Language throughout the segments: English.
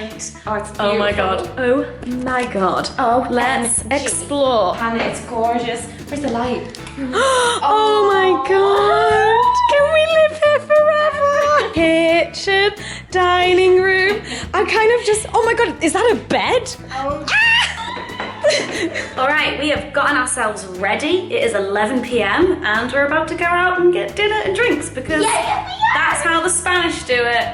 light. Oh, it's beautiful. Oh my god. Oh my god. Oh, let's explore. Hannah, it's gorgeous. Where's the light? Oh my god. Can we live here forever? Kitchen, dining room. I'm kind of just, oh my god, is that a bed? Oh. All right, we have gotten ourselves ready. It is 11 p.m. and we're about to go out and get dinner and drinks because that's how the Spanish do it.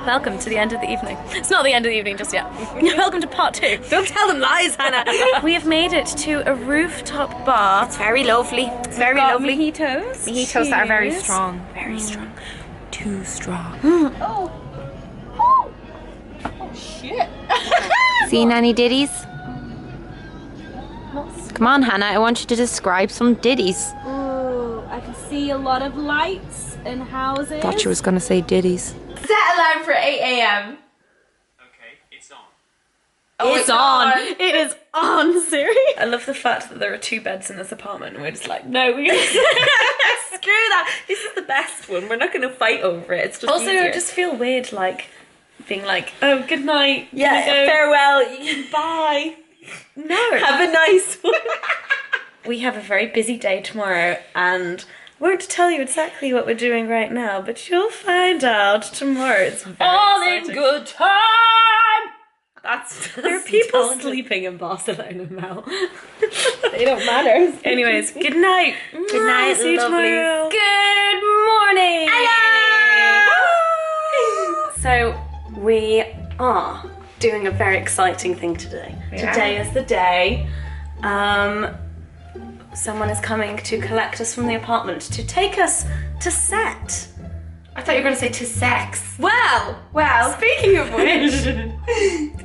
Welcome to the end of the evening. It's not the end of the evening just yet. Welcome to part 2. Don't tell them lies, Hannah. We have made it to a rooftop bar. It's very lovely. It's very lovely. Mojitos. Mojitos that are very strong. Very strong. Too strong. Oh. Shit. Seen any ditties? Come on, Hannah, I want you to describe some ditties. Ooh, I can see a lot of lights and houses. Thought she was gonna say ditties. Set alarm for 8 a.m. Okay, it's on. Oh, It's on. It is on, Siri. I love the fact that there are 2 beds in this apartment and we're just like, no, we're gonna screw that. This is the best one. We're not gonna fight over it. It's just also easier. I just feel weird like being like, oh, good night. Yeah, farewell. Bye. No. Have a nice one. We have a very busy day tomorrow and won't tell you exactly what we're doing right now, but you'll find out tomorrow. It's very All exciting. in good time. There are people sleeping in Barcelona now. They don't matter. Anyways, good night. Good night, See you tomorrow. Good morning. Hello. So we are doing a very exciting thing today. Today is the day. Someone is coming to collect us from the apartment to take us to set. I thought you were gonna say to sex. Well, speaking of which,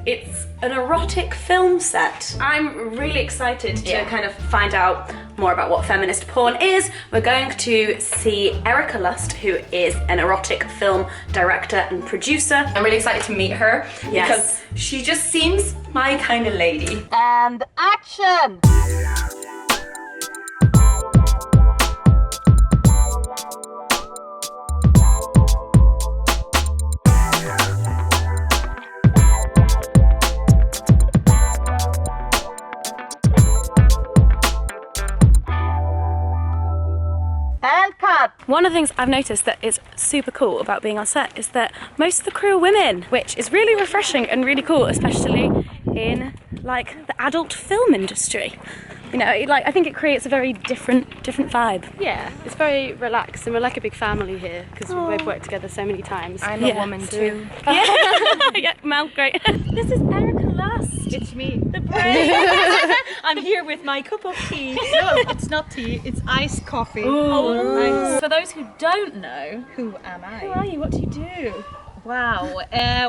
it's an erotic film set. I'm really excited to kind of find out more about what feminist porn is. We're going to see Erika Lust, who is an erotic film director and producer. I'm really excited to meet her Yes. because she just seems my kind of lady. And action! And cut! One of the things I've noticed that is super cool about being on set is that most of the crew are women, which is really refreshing and really cool, especially in like the adult film industry. You know, like I think it creates a very different vibe. Yeah, it's very relaxed and we're like a big family here because we've worked together so many times. I'm a woman too. Yeah, Mel, great. This is Erika Lust. It's me. The brain. I'm here with my cup of tea. No, it's not tea, it's iced coffee. Oh. For those who don't know, Who am I? who are you? What do you do? Wow.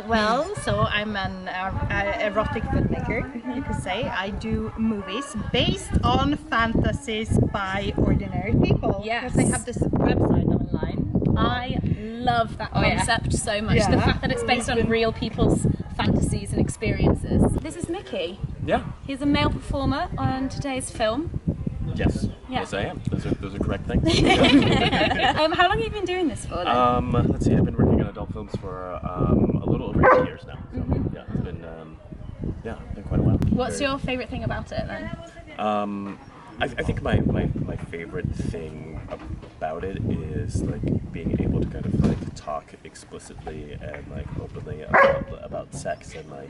Well, so I'm an erotic filmmaker, you could say. I do movies based on fantasies by ordinary people. Yes. Because they have this website online. I love that concept so much. The fact that it's based on real people's fantasies and experiences. This is Mickey. Yeah. He's a male performer on today's film. Yes. Yeah. Yes, I am. Those are correct things. How long have you been doing this for then? Let's see. I've been working on adult films for a little over 2 years now. So, yeah, it's been quite a while. What's your favourite thing about it then? I think my favorite thing about it is like being able to kind of like talk explicitly and like openly about sex and like,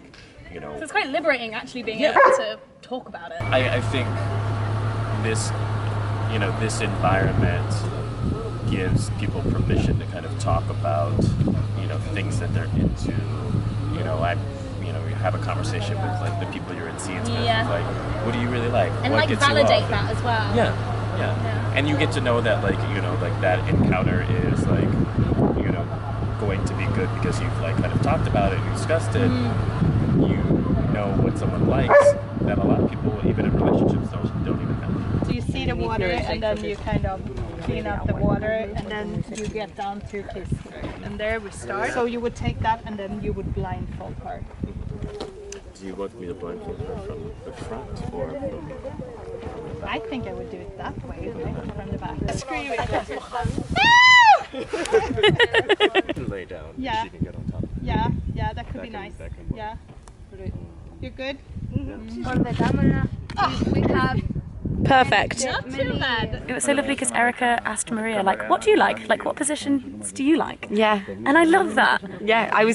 you know. So it's quite liberating actually being able to talk about it. I think this, you know, this environment gives people permission to kind of talk about, you know, things that they're into. You know, you have a conversation with like the people you're in scenes with. Yeah. Like, what do you really like? And what like gets you validate off? that as well. Yeah. And you get to know that like, you know, like that encounter is like, you know, going to be good because you've like kind of talked about it, you discussed it, you know what someone likes that a lot of people, even in relationships, don't even have. So you see the water and then you kind of clean up the water and then you get down to kiss. And there we start. So you would take that and then you would blindfold her. Do you want me to blindfold her from the front or from the back? I think I would do it that way, right? From the back. Screw you. way down. Yeah. And she can get on top. Yeah, that could be That can- nice. that can work. Yeah. You're good? On the camera, we have Perfect. Not too bad. It was so lovely because Erika asked Maria, like, what do you like? Like, what positions do you like? Yeah, And I love that. yeah. I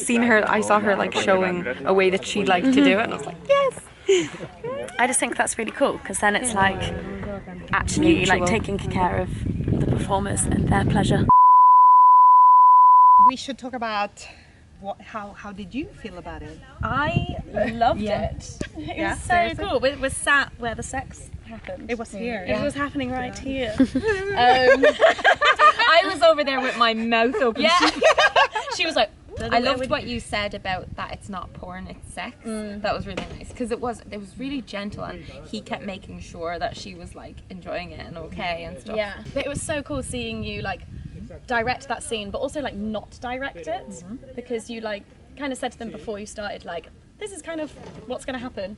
saw her like showing a way that she liked to do it, and I was like, yes. I just think that's really cool because then it's like actually like taking care of the performers and their pleasure. We should talk about how did you feel about it? I loved it. It Yeah, was so seriously? cool. It was sat where the sex happened. It was here. It was happening right here. I was over there with my mouth open. Yeah. She was like, I loved what you said about that it's not porn, it's sex. That was really nice because it was really gentle, and he kept making sure that she was like enjoying it and okay and stuff. yeah. But it was so cool seeing you like direct that scene, but also like not direct it because you like kind of said to them before you started like, this is kind of what's going to happen.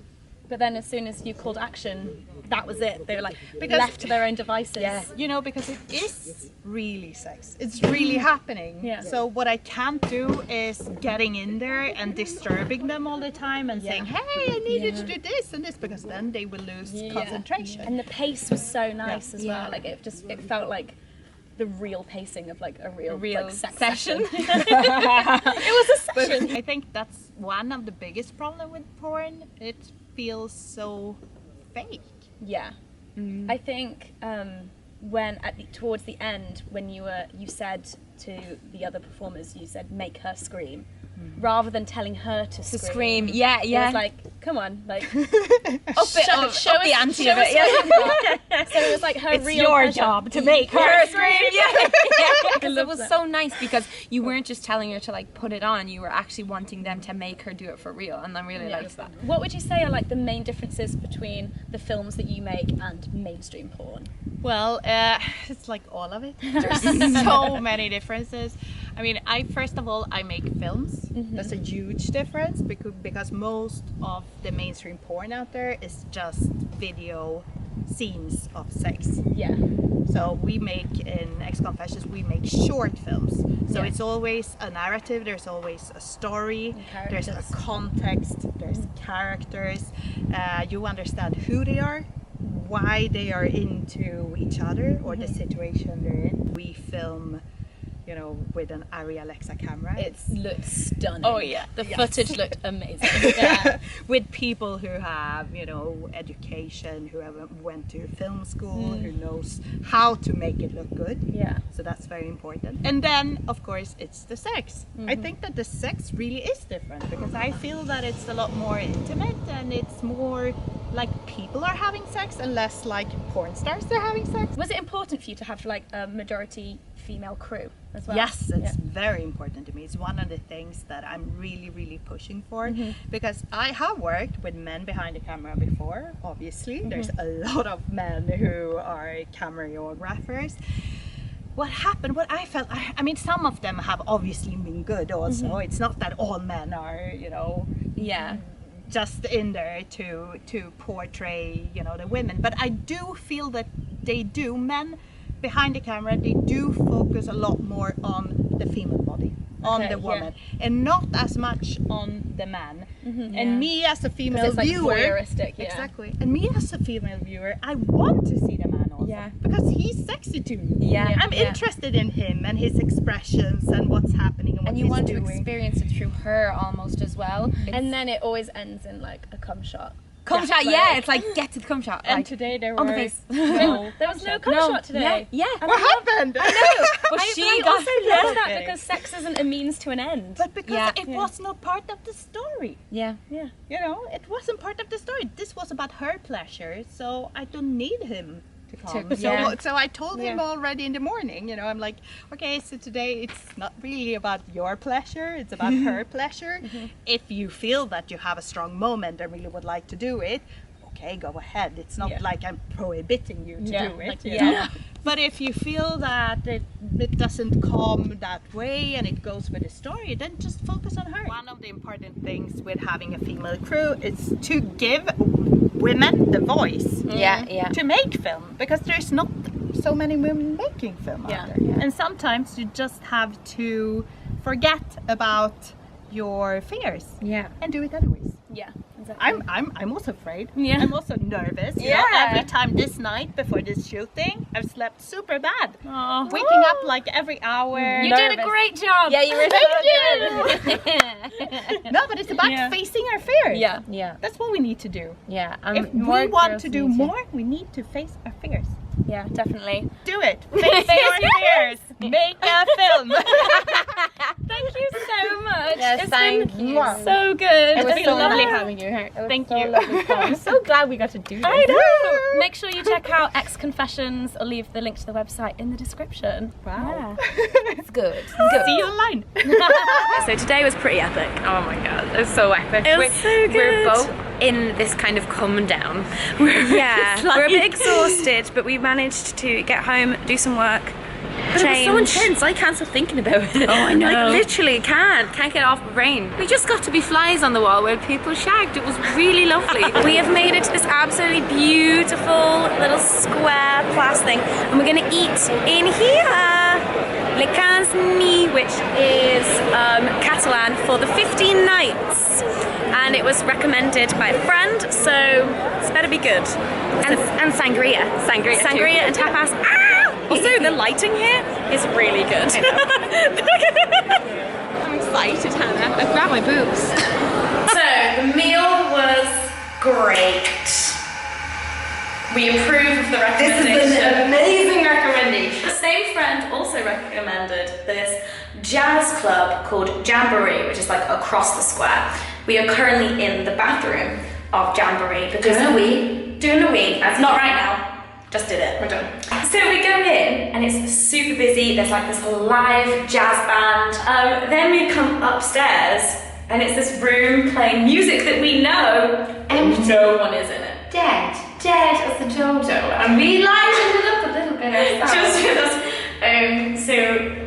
But then as soon as you called action, that was it. They were like left to their own devices. Yeah, you know, because it is really sex. It's really happening. Yeah. So what I can't do is getting in there and disturbing them all the time and saying, hey, I need you to do this and this, because then they will lose concentration. And the pace was so nice as well. Like it felt like the real pacing of like a real like, sex session. It was a session. I think that's one of the biggest problems with porn. It feels so fake. Yeah, I think when towards the end, when you said to the other performers, you said make her scream, rather than telling her to scream. Yeah, It yeah. was like, come on, like Up the ante of it. Yeah. so it was like her It's real your pleasure. job to make her scream. Yeah. Because it was that. so nice because you weren't just telling her to like put it on, you were actually wanting them to make her do it for real, and I really liked that. What would you say are like the main differences between the films that you make and mainstream porn? Well, it's like all of it. There's so many differences. I mean, first of all, I make films. That's a huge difference because most of the mainstream porn out there is just video scenes of sex. Yeah. So we make in XConfessions, we make short films. So Yeah. it's always a narrative, there's always a story, there's a characters. context, there's characters. You understand who they are, why they are into each other or the situation they're in. We film, you know, with an Arri Alexa camera. It looked stunning. Oh yeah, The footage looked amazing. yeah. With people who have, you know, education, who have went to film school, who knows how to make it look good. Yeah. So that's very important. And then, of course, it's the sex. I think that the sex really is different because I feel that it's a lot more intimate and it's more like people are having sex and less like porn stars are having sex. Was it important for you to have like a majority female crew as well? Yes, it's very important to me. It's one of the things that I'm really, really pushing for because I have worked with men behind the camera before, obviously. There's a lot of men who are cameraographers. What happened, what I felt, I mean, some of them have obviously been good also. It's not that all men are, you know, just in there to portray, you know, the women. But I do feel that they do, men behind the camera, they do focus a lot more on the female body, on the woman, and not as much on the man. And me as a female it's like viewer, voyeuristic, yeah. exactly. And me as a female viewer, I want to see the man also, because he's sexy to me. Yeah, I'm interested in him and his expressions and what's happening and what And you he's want doing. to experience it through her almost as well. And then it always ends in like a cum shot. Cum shot, yeah, it's like get to the cum shot. And like, today there on the were face. no. There was no cum shot today. Yeah. What happened? But I also love that because sex isn't a means to an end. But because Yeah. it was not part of the story. Yeah. You know, it wasn't part of the story. This was about her pleasure, so I don't need him to come. yeah. So I told him already in the morning, you know, I'm like, okay, so today it's not really about your pleasure, it's about her pleasure. If you feel that you have a strong moment and really would like to do it, okay, go ahead. It's not like I'm prohibiting you to do it. like, you know? But if you feel that it doesn't come that way and it goes with the story, then just focus on her. One of the important things with having a female crew is to give women the voice to make film, because there's not so many women making film out there. And sometimes you just have to forget about your fears. Yeah. And do it anyways. Yeah, exactly. I'm also afraid. Yeah. I'm also nervous. You know, every time this night before this shooting, I've slept super bad. Aw. Waking up like every hour. You did a great job. Yeah, you were so No, but it's about facing our fears. Yeah. Yeah. That's what we need to do. Yeah. If we want to do more, we need to face our fears. Yeah, definitely. Do it. Face your fears. Make a film. Thank you so much. Yes, thank you. So good. It was It's so been lovely having you here. Thank so you. lovely fun. I'm so glad we got to do this. I know. Make sure you check out XConfessions. I'll leave the link to the website in the description. Wow. It's good. It's good. See you online. So today was pretty epic. Oh my god, it was so epic. It was so good. We're both in this kind of come down. Yeah, we're a bit exhausted, but we managed to get home, do some work, But change. it was so intense, I can't stop thinking about it. Oh, I know. Like literally can't get off my brain. We just got to be flies on the wall where people shagged. It was really lovely. We have made it to this absolutely beautiful little square place thing, and we're gonna eat in here. Le Casni, which is Catalan for the 15 nights. And it was recommended by a friend, so it's better be good. And sangria. Sangria and tapas. Ah! Also, the lighting here is really good. I'm excited, Hannah. I grabbed my boobs. So, the meal was great. We approve of the recommendation. This is an amazing recommendation. The same friend also recommended this jazz club called Jamboree, which is like across the square. We are currently in the bathroom of Jamboree because doing a wee. That's not right now. Just did it. We're done. So we go in and it's super busy. There's like this live jazz band. Then we come upstairs and it's this room playing music that we know, and no one is in it. Dead as a dodo. And we lightened it up a little bit ourselves. Just with us. So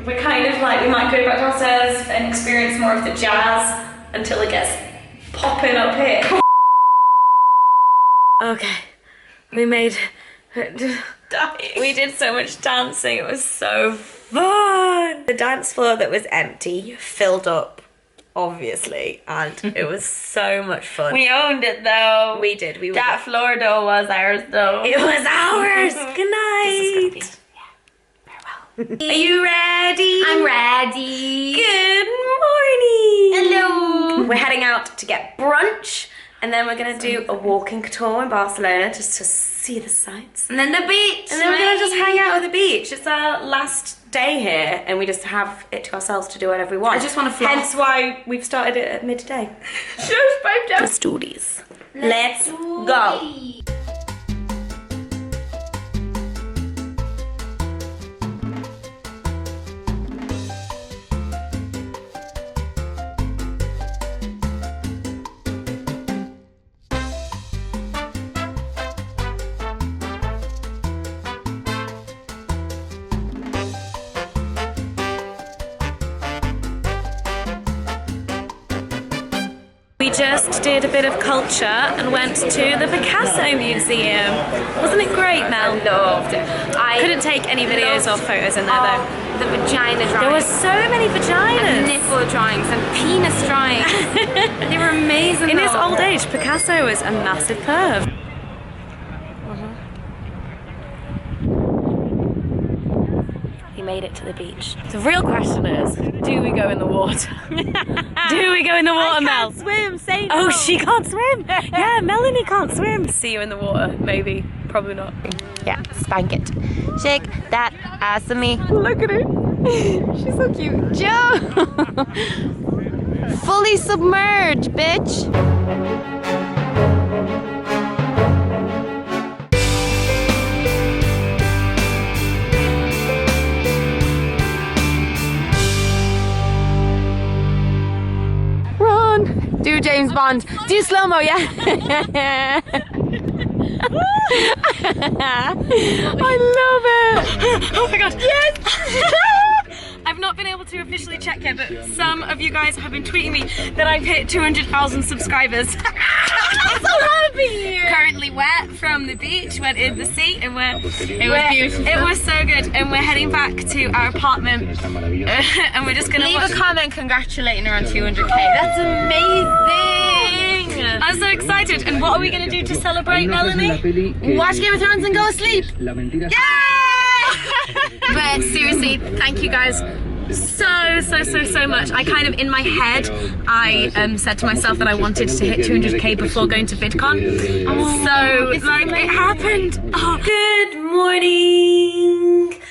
we're kind of like, we might go back downstairs and experience more of the jazz until it gets popping up here. Okay, we made it. We did so much dancing, it was so fun. The dance floor that was empty filled up, obviously, and it was so much fun. We owned it though. We did. That floor though was ours though. It was ours. Good night. Are you ready? I'm ready. Good morning. Hello. We're heading out to get brunch, and then we're gonna do a walking tour in Barcelona just to see the sights. And then the beach. And then we're gonna just hang out at the beach. It's our last day here, and we just have it to ourselves to do whatever we want. I just want to fly. Hence why we've started it at midday. Shush, pipe down. The stories. Let's go. We just did a bit of culture and went to the Picasso Museum. Wasn't it great, Mel? I loved it. I couldn't take any videos or photos in there though. The vagina drawings. There were so many vaginas. And nipple drawings and penis drawings. They were amazing. In his though. old age, Picasso was a massive perv. He made it to the beach. The real question is, do we go in the water? Do we go in the water, Mel? Swim, say Oh, she can't swim. Yeah, Melanie can't swim. See you in the water, maybe. Probably not. Yeah, spank it. Shake that ass at me. Look at her. She's so cute. Joe! Fully submerged, bitch. Run! Do James Bond. Do slow-mo, yeah? I love it! Oh my god. Yes! I've not been able to officially check yet, but some of you guys have been tweeting me that I've hit 200,000 subscribers. I'm so happy here. Currently wet from the beach, went in the sea, and it was beautiful. It was so good, and we're heading back to our apartment, and we're just gonna leave a comment congratulating her on 200k. That's amazing. I'm so excited. And what are we gonna do to celebrate, Melanie? Watch Game of Thrones and go to sleep. Yeah! But seriously, thank you guys so much. I kind of, in my head, I said to myself that I wanted to hit 200k before going to VidCon. So, like, it happened. Oh. Good morning.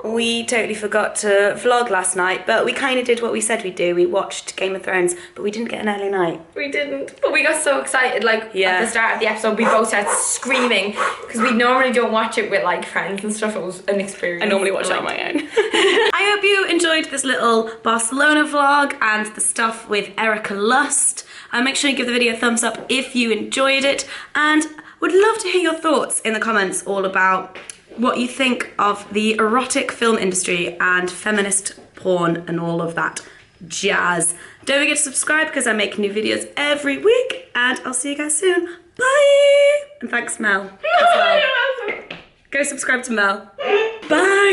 We totally forgot to vlog last night, but we kind of did what we said we'd do. We watched Game of Thrones, but we didn't get an early night. We didn't, but we got so excited, like, at the start of the episode, we both started screaming, because we normally don't watch it with, like, friends and stuff. It was an experience. I normally watch it on my own. I hope you enjoyed this little Barcelona vlog and the stuff with Erika Lust. Make sure you give the video a thumbs up if you enjoyed it, and would love to hear your thoughts in the comments all about what you think of the erotic film industry and feminist porn and all of that jazz. Don't forget to subscribe because I make new videos every week, and I'll see you guys soon. Bye! And thanks, Mel, as well. Go subscribe to Mel. Bye!